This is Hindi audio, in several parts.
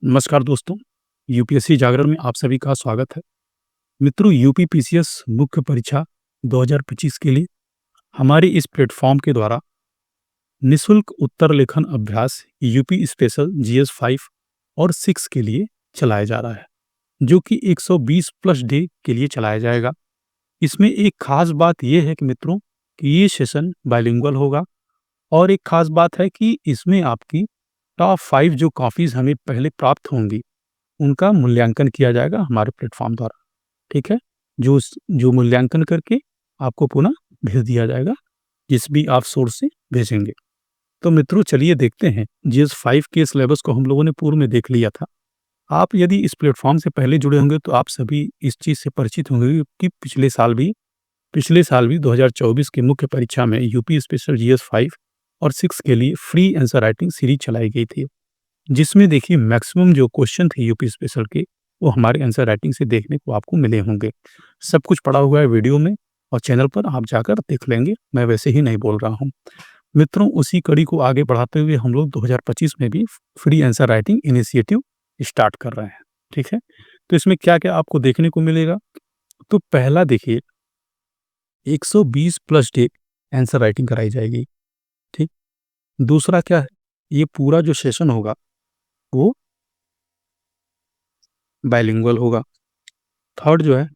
नमस्कार दोस्तों, यूपीएससी जागरण में आप सभी का स्वागत है। मित्रों, यूपी पीसीएस मुख्य परीक्षा 2025 के लिए हमारे इस प्लेटफॉर्म के द्वारा निःशुल्क उत्तर लेखन अभ्यास यूपी स्पेशल जीएस 5 और 6 के लिए चलाया जा रहा है, जो कि 120 प्लस डे के लिए चलाया जाएगा। इसमें एक खास बात यह है कि मित्रों कि ये सेशन बाइलिंगुअल होगा और एक खास बात है कि इसमें आपकी टॉप 5 जो कॉपीज़ हमें पहले प्राप्त होंगी, उनका मूल्यांकन किया जाएगा हमारे प्लेटफ़ॉर्म द्वारा, ठीक है? जो मूल्यांकन करके आपको पुनः भेज दिया जाएगा, जिस भी आप सोर्स से भेजेंगे। तो मित्रों चलिए देखते हैं, जीएस 5 के सिलेबस को हम लोगों ने पूर्व में देख लिया था। आप यदि इस प्लेटफ़ॉर्म से पहले जुड़े होंगे तो आप सभी इस चीज़ से परिचित होंगे कि पिछले साल भी 2024 की मुख्य परीक्षा में यूपी स्पेशल जीएस 5 और 6 के लिए फ्री आंसर राइटिंग सीरीज़ चलाई गई थी। जिसमें देखिए मैक्सिमम जो क्वेश्चन थे यूपी स्पेशल के, वो हमारे आंसर राइटिंग से देखने को आपको मिले होंगे। सब कुछ पड़ा हुआ है वीडियो में और चैनल पर आप जाकर देख लेंगे, मैं वैसे ही नहीं बोल रहा हूँ। मित्रों, उसी कड़ी को आगे बढ़ाते हुए हम लोग 2025 में भी free answer writing initiative start कर रहे हैं, ठीक है? तो इसमें क्या-क्या आपको देखने को मिलेगा? तो पहला देखिए 120 प्लस डे आंसर राइटिंग कराई जाएगी, ठीक? दूसरा क्या है? ये पूरा जो सेशन होगा वो बाइलिंगुअल होगा। थर्ड जो है,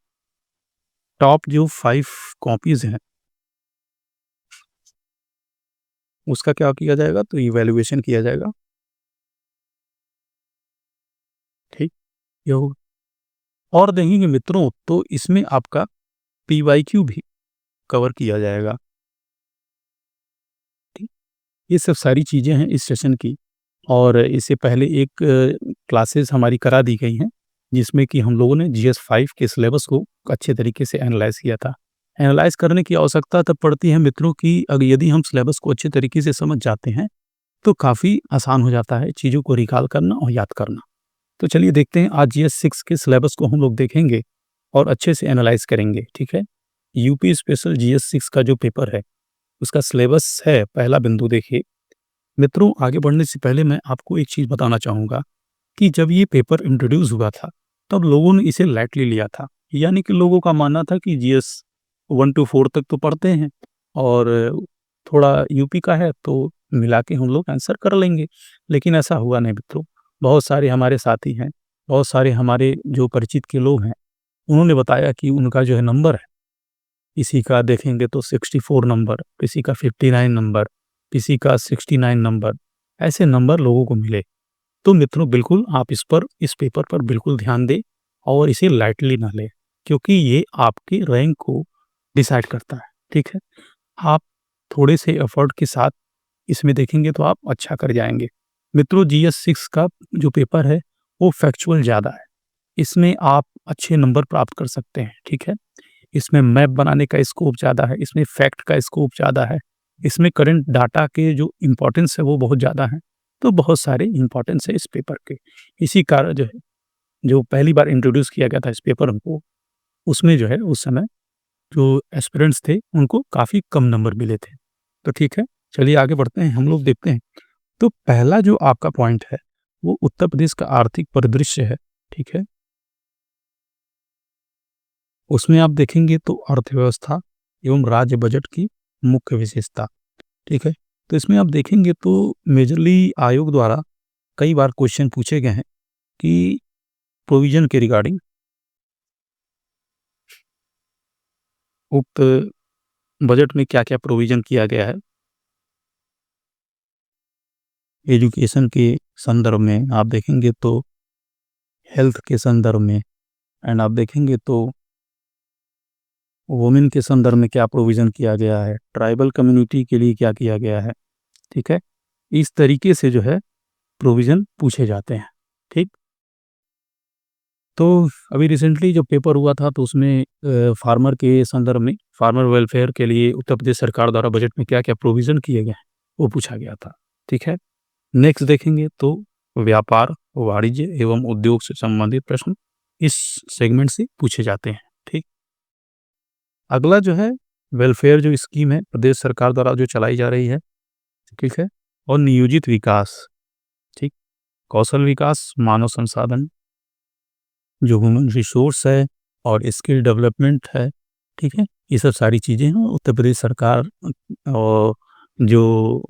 टॉप जो 5 कॉपीज़ हैं, उसका क्या किया जाएगा? तो इवैल्यूएशन किया जाएगा, ठीक? ये होगा। और देखेंगे मित्रों तो इसमें आपका पीवाईक्यू भी कवर किया जाएगा, ठीक? ये सब सारी चीज़ें हैं इस सेशन की और इससे पहले एक क्लासेस हमारी करा दी गई हैं, जिसमें कि हम लोगों ने जीएस 5 के सिलेबस को अच्छे तरीके से एनालाइज़ किया था। एनालाइज़ करने की आवश्यकता तब पड़ती है मित्रों कि यदि हम सिलेबस को अच्छे तरीके से समझ जाते हैं, तो काफ़ी आसान हो जाता है चीज़ों को रिकॉल करना और याद करना। तो चलिए देखते हैं, आज जीएस 6 के सिलेबस को हम लोग देखेंगे और अच्छे से एनालाइज़ करेंगे, ठीक है? यूपी स्पेशल जीएस 6 का जो पेपर है, उसका सिलेबस है, पहला बिंदु देखिए। मित्रों, आगे बढ़ने से पहले मैं आपको एक चीज़ बताना चाहूँगा कि जब ये पेपर इंट्रोड्यूस हुआ था, तब लोगों ने इसे लाइटली लिया था। यानी कि लोगों का मानना था कि जीएस 1 टू 4 तक तो पढ़ते हैं और थोड़ा यूपी का है तो मिला के हम लोग आंसर कर लेंगे। लेकिन ऐसा हुआ नहीं मित्रों। बहुत सारे हमारे साथी हैं, बहुत सारे हमारे जो परिचित के लोग हैं, उन्होंने बताया कि उनका जो है नंबर है, किसी का देखेंगे तो 64 नंबर, किसी का 59 नंबर, किसी का 69 नंबर, ऐसे नंबर लोगों को मिले। तो मित्रों बिल्कुल आप इस पेपर पर बिल्कुल ध्यान दें और इसे लाइटली ना लें, क्योंकि ये आपके रैंक को डिसाइड करता है, ठीक है? आप थोड़े से एफर्ट के साथ इसमें देखेंगे तो आप अच्छा कर जाएँगे। मित्रों, जीएस 6 का जो पेपर है वो फैक्चुअल ज़्यादा है। इसमें आप अच्छे नंबर प्राप्त कर सकते हैं, ठीक है? इसमें मैप बनाने का स्कोप ज़्यादा है, इसमें फैक्ट का स्कोप ज़्यादा है, इसमें करंट डाटा के जो इम्पोर्टेंस है वो बहुत ज़्यादा है। तो बहुत सारे इम्पोर्टेंस है इस पेपर के। इसी कारण जो है, जो पहली बार इंट्रोड्यूस किया गया था इस पेपर को, उसमें जो है उस समय जो एस्पिरेंट्स थे उनको काफ़ी कम नंबर मिले थे। तो ठीक है, चलिए आगे बढ़ते हैं, हम लोग देखते हैं। तो पहला जो आपका पॉइंट है, वो उत्तर प्रदेश का आर्थिक परिदृश्य है, ठीक है? उसमें आप देखेंगे तो अर्थव्यवस्था एवं राज्य बजट की मुख्य विशेषता, ठीक है? तो इसमें आप देखेंगे तो मेजरली आयोग द्वारा कई बार क्वेश्चन पूछे गए हैं कि प्रोविज़न के रिगार्डिंग उक्त बजट में क्या-क्या प्रोविज़न किया गया है। एजुकेशन के संदर्भ में आप देखेंगे तो हेल्थ के संदर्भ में एंड आप देखेंगे तो वुमेन के संदर्भ में क्या प्रोविज़न किया गया है, ट्राइबल कम्युनिटी के लिए क्या किया गया है, ठीक है? इस तरीके से जो है प्रोविज़न पूछे जाते हैं, ठीक? तो अभी रिसेंटली जो पेपर हुआ था तो उसमें फार्मर के संदर्भ में, फार्मर वेलफेयर के लिए उत्तर प्रदेश सरकार द्वारा बजट में क्या-क्या प्रोविज़न किए गए हैं, वो पूछा गया था, ठीक है? नेक्स्ट देखेंगे तो व्यापार, वाणिज्य एवं उद्योग से संबंधित प्रश्न इस सेगमेंट से पूछे जाते हैं, ठीक? अगला जो है वेलफेयर जो स्कीम है प्रदेश सरकार द्वारा जो चलाई जा रही है, ठीक है? और नियोजित विकास, ठीक? कौशल विकास, मानव संसाधन, जो ह्यूमन रिसोर्स है और स्किल डेवलपमेंट है, ठीक है? ये सब सारी चीज़ें हैं। उत्तर प्रदेश सरकार और जो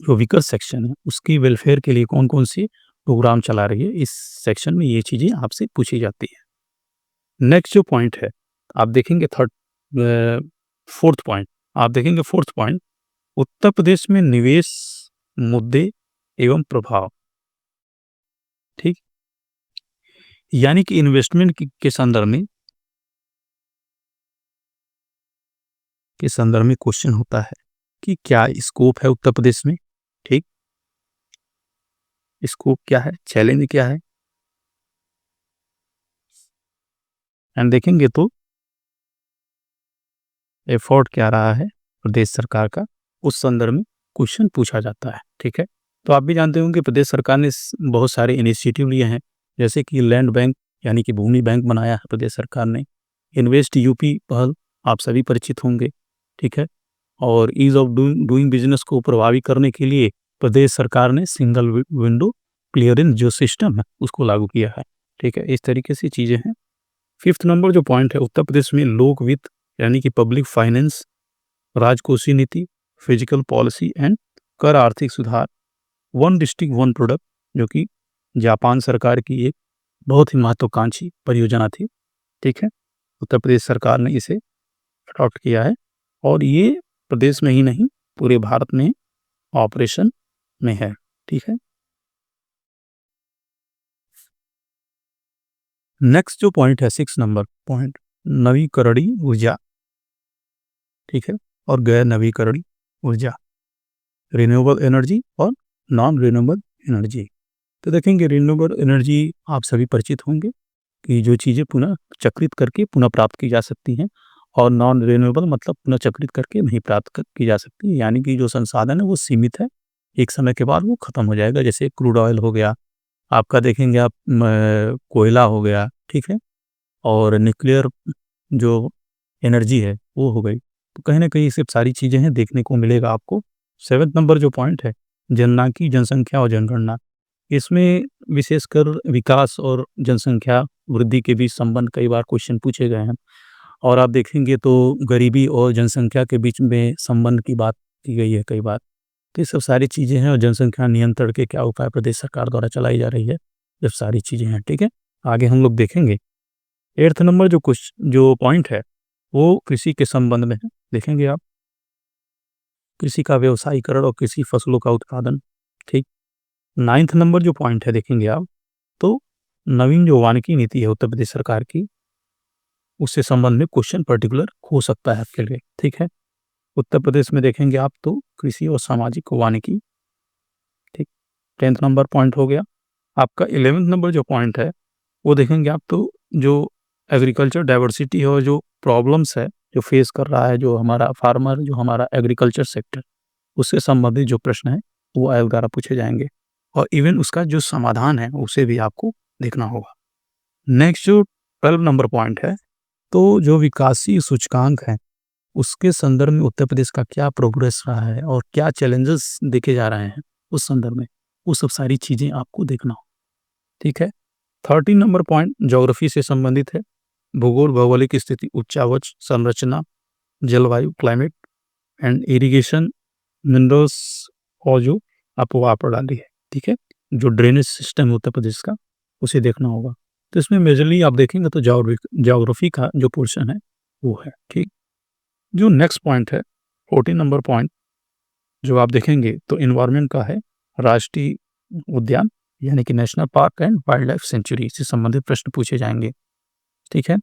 जो वीकर सेक्शन है, उसकी वेलफेयर के लिए कौन-कौन सी प्रोग्राम चला रही है, इस सेक्शन में ये चीज़ें आपसे पूछी जाती हैं। नेक्स्ट जो पॉइंट है, आप देखेंगे 4th पॉइंट, आप देखेंगे 4th पॉइंट, उत्तर प्रदेश में निवेश मुद्दे एवं प्रभाव, ठीक? यानी कि इन्वेस्टमेंट के संदर्भ में क्वेश्चन होता है कि क्या स्कोप है उत्तर प्रदेश में, ठीक? स्कोप क्या है, चैलेंज क्या है, एंड देखेंगे तो एफर्ट क्या रहा है प्रदेश सरकार का, उस संदर्भ में क्वेश्चन पूछा जाता है, ठीक है? तो आप भी जानते होंगे कि प्रदेश सरकार ने बहुत सारे इनिशिएटिव लिए हैं, जैसे कि लैंड बैंक यानी कि भूमि बैंक बनाया है प्रदेश सरकार ने। इन्वेस्ट यूपी पहल आप सभी परिचित होंगे, ठीक है? और ईज ऑफ डूइंग बिजनेस को प्रभावी करने के लिए प्रदेश सरकार ने सिंगल विंडो क्लियरेंस जो सिस्टम है उसको लागू किया है, ठीक है? इस तरीके से चीज़ें हैं। 5th नंबर जो पॉइंट है, उत्तर प्रदेश में लोक वित्त यानी कि पब्लिक फाइनेंस, राजकोषीय नीति, फिजिकल पॉलिसी एंड कर आर्थिक सुधार, वन डिस्ट्रिक्ट वन प्रोडक्ट, जो कि जापान सरकार की एक बहुत ही महत्वाकांक्षी परियोजना थी, ठीक है? उत्तर प्रदेश सरकार ने इसे अडॉप्ट किया है और ये प्रदेश में ही नहीं पूरे भारत में ऑपरेशन में है, ठीक है? नेक्स्ट जो पॉइंट है 6 नंबर पॉइंट, नवीकरणीय ऊर्जा, ठीक है? और गैर नवीकरणीय ऊर्जा, रिन्यूएबल एनर्जी और नॉन रिन्यूएबल एनर्जी। तो देखेंगे रिन्यूएबल एनर्जी आप सभी परिचित होंगे कि जो चीज़ें पुनः चक्रित करके पुनः प्राप्त की जा सकती हैं, और नॉन रिन्यूएबल मतलब पुनः चक्रित करके नहीं प्राप्त की जा सकती, यानी कि जो संसाधन है वो सीमित है, एक समय के बाद वो खत्म हो जाएगा। जैसे क्रूड ऑयल हो गया, आपका देखेंगे आप कोयला हो गया, ठीक है? और न्यूक्लियर जो एनर्जी है वो हो गई। तो कहीं न कहीं ये सब सारी चीज़ें हैं, देखने को मिलेगा आपको। 7th नंबर जो पॉइंट है, जननांकी जनसंख्या और जनगणना। इसमें विशेषकर विकास और जनसंख्या वृद्धि के बीच संबंध कई बार क्वेश्चन पूछे गए हैं, और आप देखेंगे तो गरीबी और जनसंख्या के बीच में संबंध की बात की गई है कई बार। तो ये सब सारी चीज़ें हैं, और जनसंख्या नियंत्रण के क्या उपाय प्रदेश सरकार द्वारा चलाई जा रही है, ये सारी चीज़ें हैं, ठीक है? आगे हम लोग देखेंगे। 8th नंबर जो पॉइंट है, वो कृषि के संबंध में है। देखेंगे आप, कृषि का व्यवसायीकरण और कृषि फसलों का उत्पादन, ठीक? 9th नंबर जो पॉइंट है देखेंगे आप, तो नवीन जो वानिकी नीति है उत्तर प्रदेश सरकार की, उससे संबंध में क्वेश्चन पर्टिकुलर हो सकता है आपके लिए, ठीक है? उत्तर प्रदेश में देखेंगे आप तो कृषि और सामाजिक वानिकी, ठीक? 10th नंबर पॉइंट हो गया। आपका 11th नंबर जो पॉइंट है, वो देखेंगे आप तो जो एग्रीकल्चर डाइवर्सिटी और जो प्रॉब्लम्स है, जो फेस कर रहा है जो हमारा फार्मर, जो हमारा एग्रीकल्चर सेक्टर, उससे संबंधित जो प्रश्न है, वो आयोग द्वारा पूछे जाएँगे, और इवन उसका जो समाधान है, उसे भी आपको देखना होगा। नेक्स्ट जो 12 नंबर पॉइंट है, तो जो विकासशील सूचकांक है, उसके संदर्भ में उत्तर प्रदेश का क्या प्रोग्रेस रहा है और क्या चैलेंजेस देखे जा रहे हैं, उस संदर्भ में, वो सब सारी चीज़ें आपको देखना हो, ठीक है? 13 नंबर पॉइंट ज्योग्राफी से संबंधित है। भूगोल, भौगोलिक स्थिति, उच्चावच संरचना, जलवायु, क्लाइमेट एंड इरिगेशन, मिनरल्स, और जो अफवाह प्रणाली है, ठीक है? जो ड्रेनेज सिस्टम है उत्तर प्रदेश का, उसे देखना होगा। तो इसमें मेजरली आप देखेंगे तो ज्योग्राफी का जो पोर्शन है, वो है, ठीक? जो नेक्स्ट पॉइंट है, 14 नंबर पॉइंट, जो आप देखेंगे तो एनवायरनमेंट का है, राष्ट्रीय उद्यान यानी कि national park and wild life sanctuary से संबंधित प्रश्न पूछे जाएँगे, ठीक है?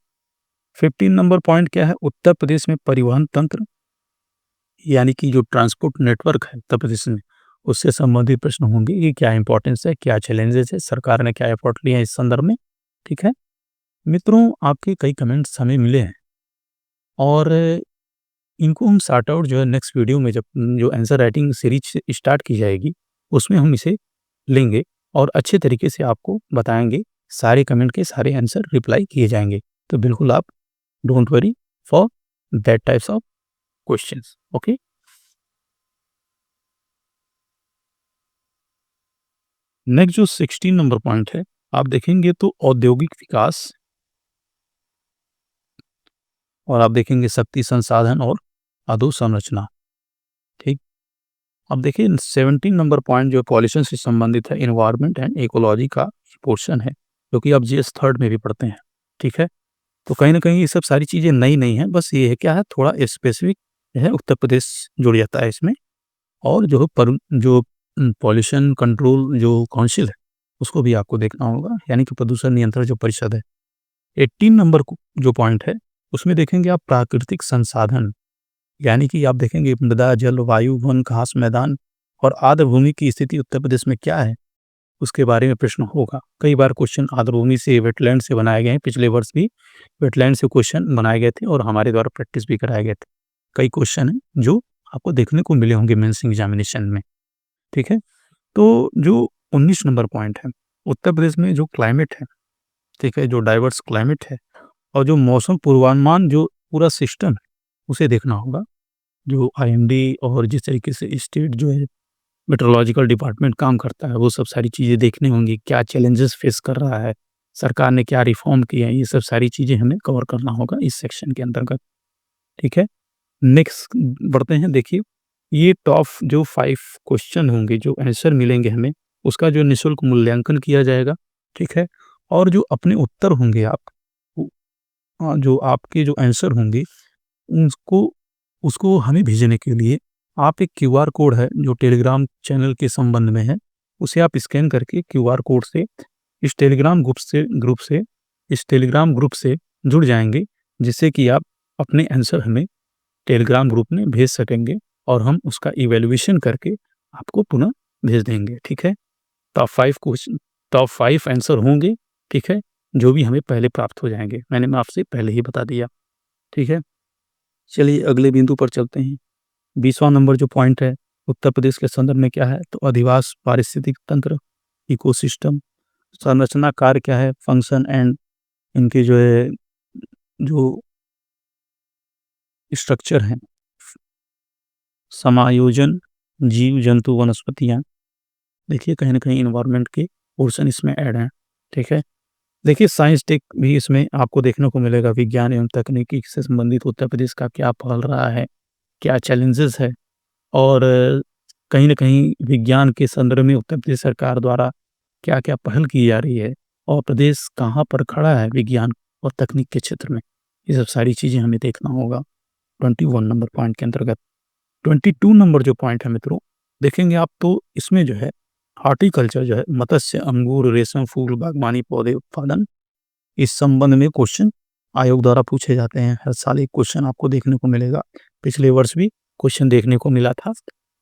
15 नंबर पॉइंट क्या है, उत्तर प्रदेश में परिवहन तंत्र यानी कि जो ट्रांसपोर्ट नेटवर्क है उत्तर प्रदेश में, उससे संबंधित प्रश्न होंगे। ये क्या इंपॉर्टेंस है, क्या चैलेंजेस है, सरकार ने क्या एफर्ट लिए हैं इस संदर्भ में, ठीक है? मित्रों, आपके कई कमेंट्स हमें मिले हैं, और इनको हम सॉर्ट आउट जो है नेक्स्ट वीडियो में, जब जो आंसर राइटिंग सीरीज स्टार्ट की जाएगी, उसमें हम इसे लेंगे और अच्छे तरीके से आपको बताएँगे। सारे कमेंट के सारे आंसर रिप्लाई किए जाएँगे। तो बिल्कुल आप don't worry for that types of questions, okay? Next जो 16 नंबर पॉइंट है, आप देखेंगे तो औद्योगिक विकास और आप देखेंगे शक्ति संसाधन और अधोसंरचना, ठीक? अब देखिए 17 नंबर पॉइंट जो पॉल्यूशन से संबंधित है, एनवायरनमेंट एंड इकोलॉजी का पोर्शन है, जो कि आप जीएस थर्ड में भी पढ़ते हैं, ठीक है? तो कहीं न कहीं ये सब सारी चीज़ें नई नहीं हैं, बस ये है क्या है, थोड़ा स्पेसिफिक है, उत्तर प्रदेश जुड़ जाता है इसमें। और जो पॉल्यूशन कंट्रोल जो काउंसिल है, उसको भी आपको देखना होगा, यानी कि प्रदूषण नियंत्रण जो परिषद है। 18 नंबर को जो पॉइंट है, उसमें देखेंगे आप प्राकृतिक संसाधन, यानी कि आप देखेंगे मृदा, जल, वायु, वन, घास, मैदान और आर्द्र भूमि की स्थिति उत्तर प्रदेश में क्या है, उसके बारे में प्रश्न होगा। कई बार क्वेश्चन आर्द्र भूमि से, वेटलैंड से बनाए गए हैं, पिछले वर्ष भी वेटलैंड से क्वेश्चन बनाए गए थे और हमारे द्वारा प्रैक्टिस भी कराए गए थे। कई क्वेश्चन हैं जो आपको देखने को मिले होंगे मेंस एग्जामिनेशन में, ठीक है? तो जो 19 नंबर पॉइंट है, उत्तर प्रदेश में जो क्लाइमेट है, ठीक है? जो डाइवर्स क्लाइमेट है और जो मौसम पूर्वानुमान जो पूरा सिस्टम है, उसे देखना होगा। जो आईएमडी और जिस तरीके से स्टेट जो है मेट्रोलॉजिकल डिपार्टमेंट काम करता है, वो सब सारी चीज़ें देखनी होंगी। क्या चैलेंजेस फेस कर रहा है, सरकार ने क्या रिफॉर्म किए हैं, ये सब सारी चीज़ें हमें कवर करना होगा इस सेक्शन के अंतर्गत, ठीक है? नेक्स्ट बढ़ते हैं, देखिए ये टॉप जो 5 क्वेश्चन होंगे, जो आंसर मिलेंगे हमें, उसका जो निःशुल्क मूल्यांकन किया जाएगा, ठीक है? और जो अपने उत्तर होंगे आप जो आपके जो आंसर होंगे, उसको उसको हमें भेजने के लिए आप एक क्यूआर कोड है, जो टेलीग्राम चैनल के संबंध में है, उसे आप स्कैन करके क्यूआर कोड से इस टेलीग्राम ग्रुप से जुड़ जाएँगे, जिससे कि आप अपने आंसर हमें टेलीग्राम ग्रुप में भेज सकेंगे और हम उसका इवैल्यूएशन करके आपको पुनः भेज देंगे, ठीक है? टॉप 5 आंसर होंगे, ठीक है? जो भी हमें पहले प्राप्त हो जाएँगे। मैं आपसे पहले ही बता दिया, ठीक है? चलिए अगले बिंदु पर चलते हैं। 20वां नंबर जो पॉइंट है, उत्तर प्रदेश के संदर्भ में क्या है? तो अधिवास, पारिस्थितिक तंत्र, इकोसिस्टम, संरचना कार्य क्या है? फंक्शन एंड इनके जो है, जो स्ट्रक्चर हैं, समायोजन, जीव, जंतु, वनस्पतियाँ। देखिए कहीं न कहीं एनवायरनमेंट के पोर्शन इसमें ऐड हैं, ठीक है? देखिए साइंस टेक भी इसमें आपको देखने को मिलेगा, विज्ञान एवं तकनीकी से संबंधित उत्तर प्रदेश का क्या पहल रहा है, क्या चैलेंजेस है और कहीं न कहीं विज्ञान के संदर्भ में उत्तर प्रदेश सरकार द्वारा क्या-क्या पहल की जा रही है और प्रदेश कहाँ पर खड़ा है विज्ञान और तकनीक के क्षेत्र में। ये सब सारी चीज़ें हमें देखना होगा 21 नंबर पॉइंट के अंतर्गत। 22 नंबर जो पॉइंट है मित्रों, देखेंगे आप तो इसमें जो है हॉर्टिकल्चर जो है, मत्स्य, अंगूर, रेशम, फूल, बागवानी, पौधे उत्पादन, इस संबंध में क्वेश्चन आयोग द्वारा पूछे जाते हैं। हर साल एक क्वेश्चन आपको देखने को मिलेगा। पिछले वर्ष भी क्वेश्चन देखने को मिला था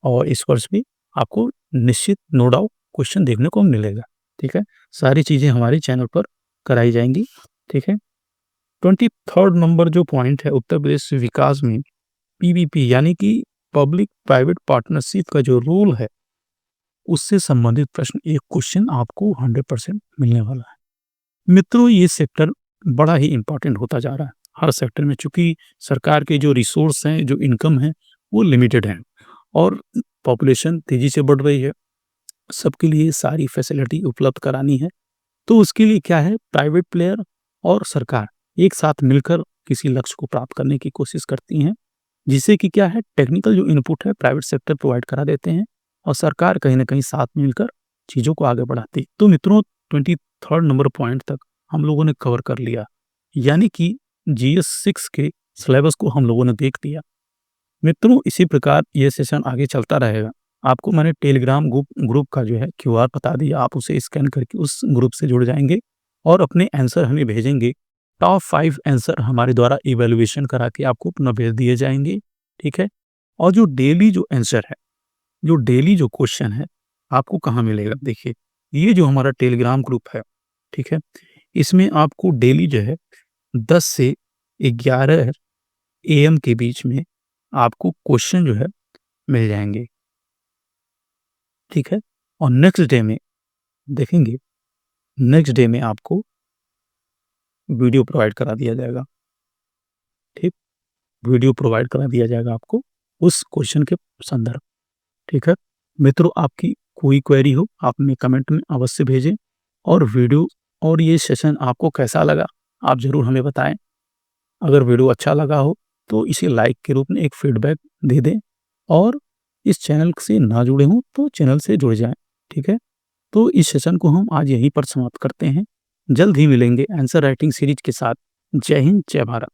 और इस वर्ष भी आपको निश्चित नो डाउट क्वेश्चन देखने को मिलेगा, ठीक है? सारी चीज़ें हमारे चैनल पर कराई जाएँगी, ठीक है? 23rd नंबर जो पॉइंट है, उत्तर प्रदेश विकास में पीपीपी यानी कि पब्लिक प्राइवेट पार्टनरशिप का जो रोल है, उससे संबंधित प्रश्न, एक क्वेश्चन आपको 100% मिलने वाला है। मित्रों ये सेक्टर बड़ा ही इम्पोर्टेंट होता जा रहा है हर सेक्टर में, चूँकि सरकार के जो रिसोर्स हैं, जो इनकम है, वो लिमिटेड है और पॉपुलेशन तेज़ी से बढ़ रही है। सबके लिए सारी फैसिलिटी उपलब्ध करानी है, तो उसके लिए क्या है, प्राइवेट प्लेयर और सरकार एक साथ मिलकर किसी लक्ष्य को प्राप्त करने की कोशिश करती हैं, जिससे कि क्या है, टेक्निकल जो इनपुट है प्राइवेट सेक्टर प्रोवाइड करा देते हैं और सरकार कहीं न कहीं साथ मिलकर चीज़ों को आगे बढ़ाती है। तो मित्रों 23rd नंबर पॉइंट तक हम लोगों ने कवर कर लिया, यानी कि जीएस 6 के सिलेबस को हम लोगों ने देख लिया। मित्रों इसी प्रकार ये सेशन आगे चलता रहेगा। आपको मैंने टेलीग्राम ग्रुप का जो है क्यूआर बता दिया, आप उसे स्कैन करके उस ग्रुप से जुड़ जाएँगे और अपने आंसर हमें भेजेंगे। टॉप 5 आंसर हमारे द्वारा इवैल्यूएशन करा के आपको पुनः भेज दिए जाएँगे, ठीक है? और जो डेली जो आंसर है, जो डेली जो क्वेश्चन है, आपको कहाँ मिलेगा? देखिए, ये जो हमारा टेलीग्राम ग्रुप है, ठीक है? इसमें आपको डेली जो है 10 से 11 एएम के बीच में आपको क्वेश्चन जो है मिल जाएँगे, ठीक है? और नेक्स्ट डे में देखेंगे, नेक्स्ट डे में आपको वीडियो प्रोवाइड करा दिया जाएगा, ठीक? वीडियो प्रोवाइड करा दिया जाएगा आपको उस क्वेश्चन के संदर्भ, ठीक है? मित्रों, आपकी कोई क्वेरी हो, आप हमें कमेंट में अवश्य भेजें और वीडियो और ये सेशन आपको कैसा लगा, आप ज़रूर हमें बताएँ। अगर वीडियो अच्छा लगा हो, तो इसे लाइक के रूप में एक फीडबैक दे दें और इस चैनल से ना जुड़े हों, तो चैनल से जुड़ जाएँ, ठीक है? तो इस सेशन को हम आज यहीं पर समाप्त करते हैं। जल्द ही मिलेंगे आंसर राइटिंग सीरीज़ के साथ। जय हिंद, जय भारत।